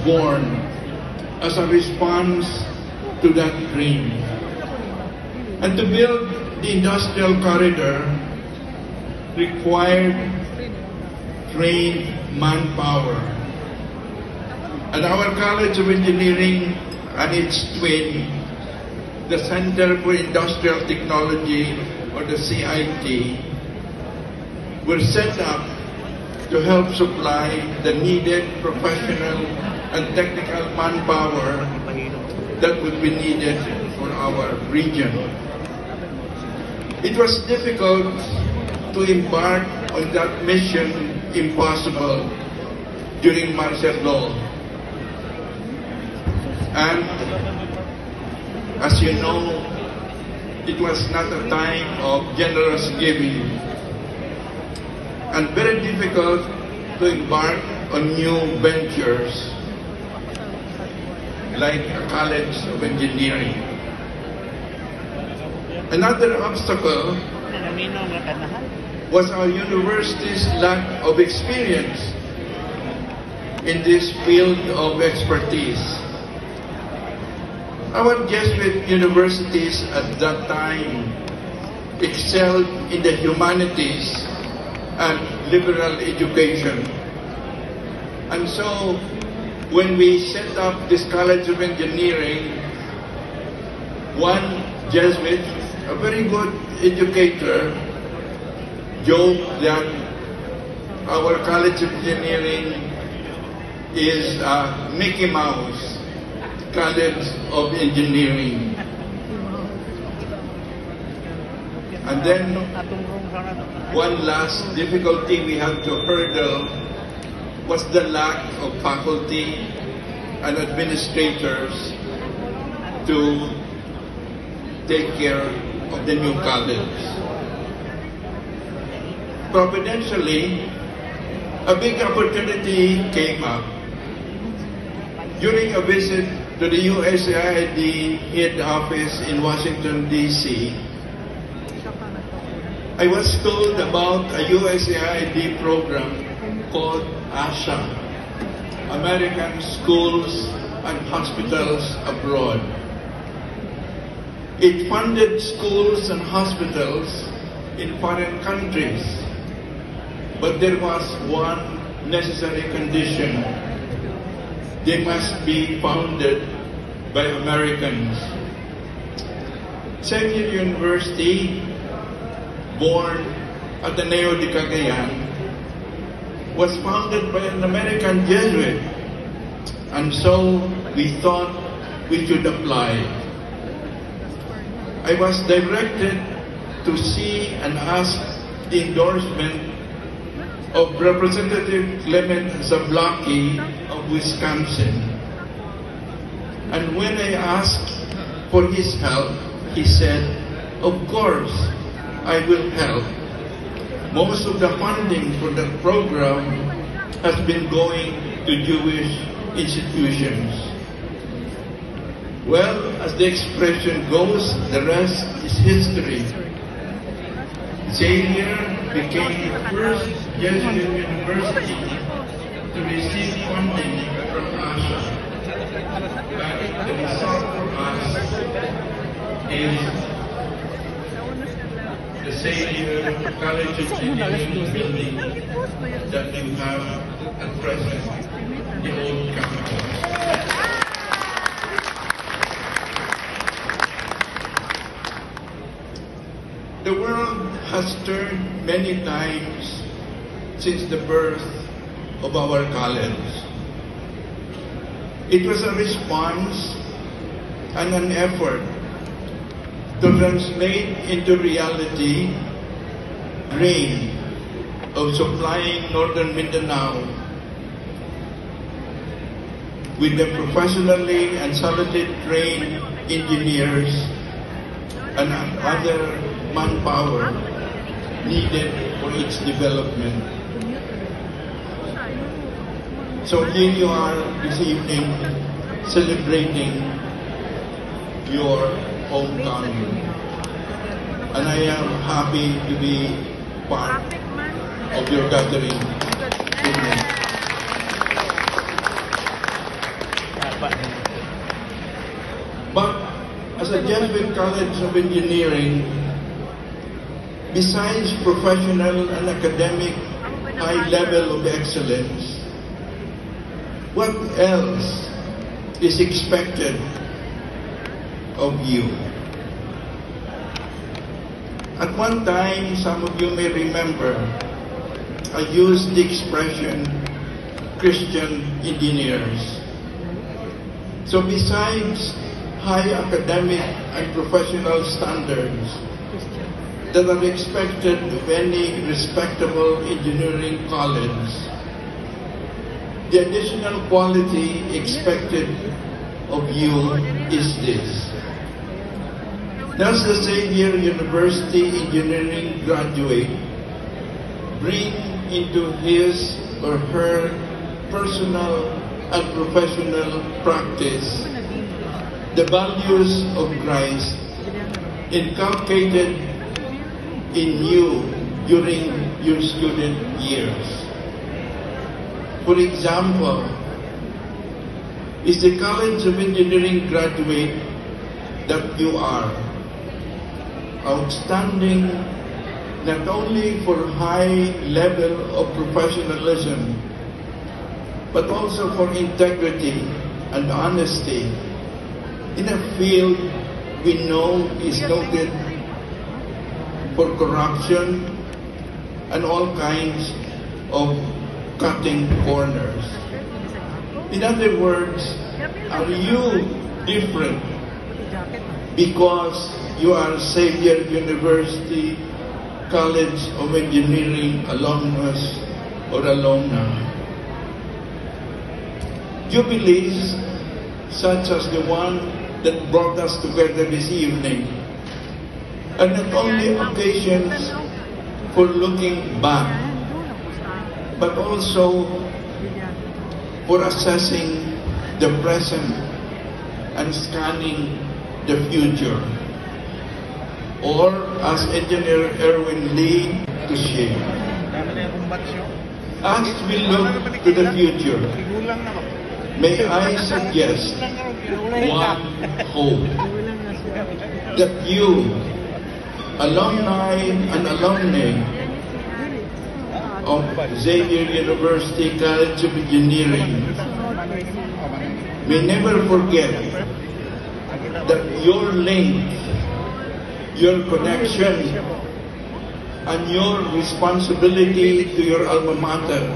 born as a response to that dream. And to build the industrial corridor required trained manpower. And our College of Engineering and its twin, the Center for Industrial Technology, or the CIT, were set up to help supply the needed professional and technical manpower that would be needed for our region. It was difficult to embark on that mission impossible during martial law. And as you know, it was not a time of generous giving and very difficult to embark on new ventures like a College of Engineering. Another obstacle was our university's lack of experience in this field of expertise. Our Jesuit universities at that time excelled in the humanities and liberal education. And so, when we set up this College of Engineering, one Jesuit, a very good educator, joked that our College of Engineering is a Mickey Mouse College of Engineering. And then, one last difficulty we had to hurdle was the lack of faculty and administrators to take care of the new college. Providentially, a big opportunity came up. During a visit to the USAID head office in Washington, D.C., I was told about a USAID program called ASHA, American Schools and Hospitals Abroad. It funded schools and hospitals in foreign countries, but there was one necessary condition. They must be founded by Americans. Xavier University, born Ateneo de Cagayan, was founded by an American Jesuit, and so we thought we should apply. I was directed to see and ask the endorsement of Representative Clement Zablocki of Wisconsin. And when I asked for his help, he said, "Of course, I will help. Most of the funding for the program has been going to Jewish institutions." Well, as the expression goes, the rest is history. Xavier became the first Jesuit university to receive funding from ASHA. But the result for us is the Xavier College of Engineering building that you have at present, the old campus. The world has turned many times since the birth of our college. It was a response and an effort to translate into reality dream of supplying Northern Mindanao with the professionally and solidly trained engineers and other manpower needed for its development. So here you are this evening celebrating your homecoming. And I am happy to be part of your gathering. But as a Jesuit College of Engineering, besides professional and academic high level of excellence, what else is expected of you? At one time, some of you may remember, I used the expression Christian engineers. So besides high academic and professional standards that are expected of any respectable engineering college, the additional quality expected of you is this. Does the Xavier University engineering graduate bring into his or her personal and professional practice the values of Christ inculcated in you during your student years? For example, is the College of Engineering graduate that you are outstanding not only for high level of professionalism, but also for integrity and honesty in a field we know is noted for corruption and all kinds of cutting corners? In other words, are you different because you are Xavier University College of Engineering alumnus or alumna? Jubilees such as the one that brought us together this evening are not only occasions for looking back, but also for assessing the present and scanning the future. Or, as Engineer Erwin Lee to say, as we look to the future, may I suggest one hope, that you, alumni and alumni of Xavier University College of Engineering, may never forget that your link, your connection, and your responsibility to your alma mater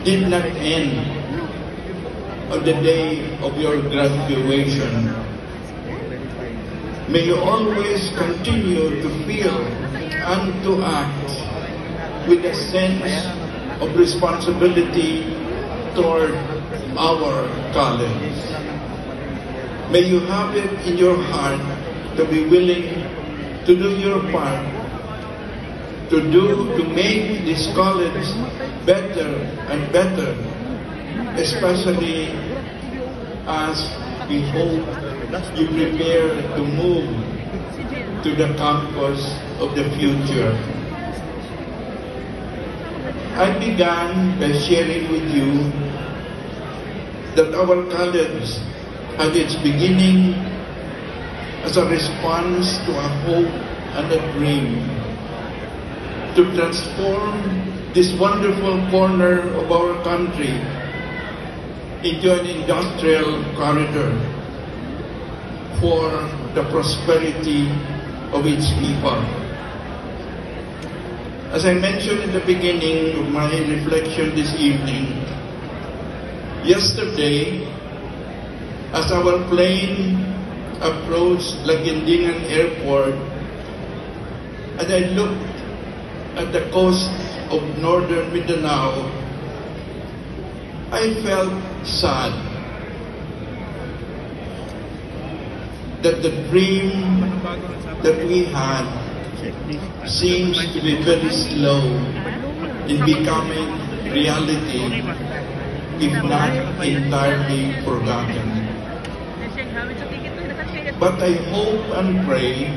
did not end on the day of your graduation. May you always continue to feel and to act with a sense of responsibility toward our college. May you have it in your heart to be willing to do your part, to make this college better and better, especially as we hope you prepare to move to the campus of the future. I began by sharing with you that our college had its beginning as a response to a hope and a dream to transform this wonderful corner of our country into an industrial corridor for the prosperity of its people. As I mentioned in the beginning of my reflection this evening, yesterday, as our plane approached Laguindingan Airport, and I looked at the coast of northern Mindanao, I felt sad that the dream that we had seems to be very slow in becoming reality, if not entirely forgotten. But I hope and pray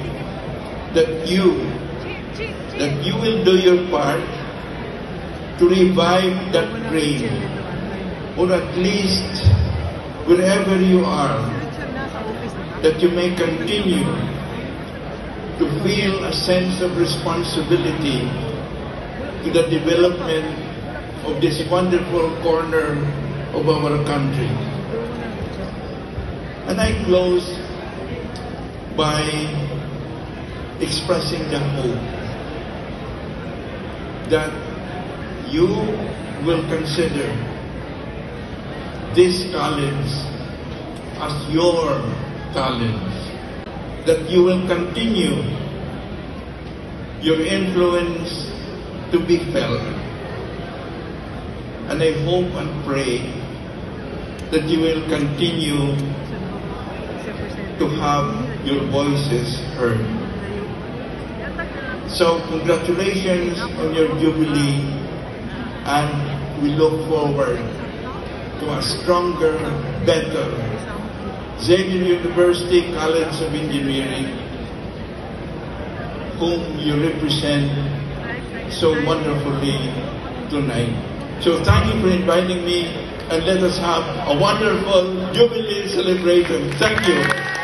that you will do your part to revive that dream, or at least wherever you are, that you may continue to feel a sense of responsibility to the development of this wonderful corner of our country. And I close by expressing the hope that you will consider this college as your college, that you will continue your influence to be felt. And I hope and pray that you will continue to have your voices heard. So congratulations on your jubilee, and we look forward to a stronger, better Xavier University College of Engineering, whom you represent so wonderfully tonight. So thank you for inviting me, and let us have a wonderful Jubilee celebration. Thank you.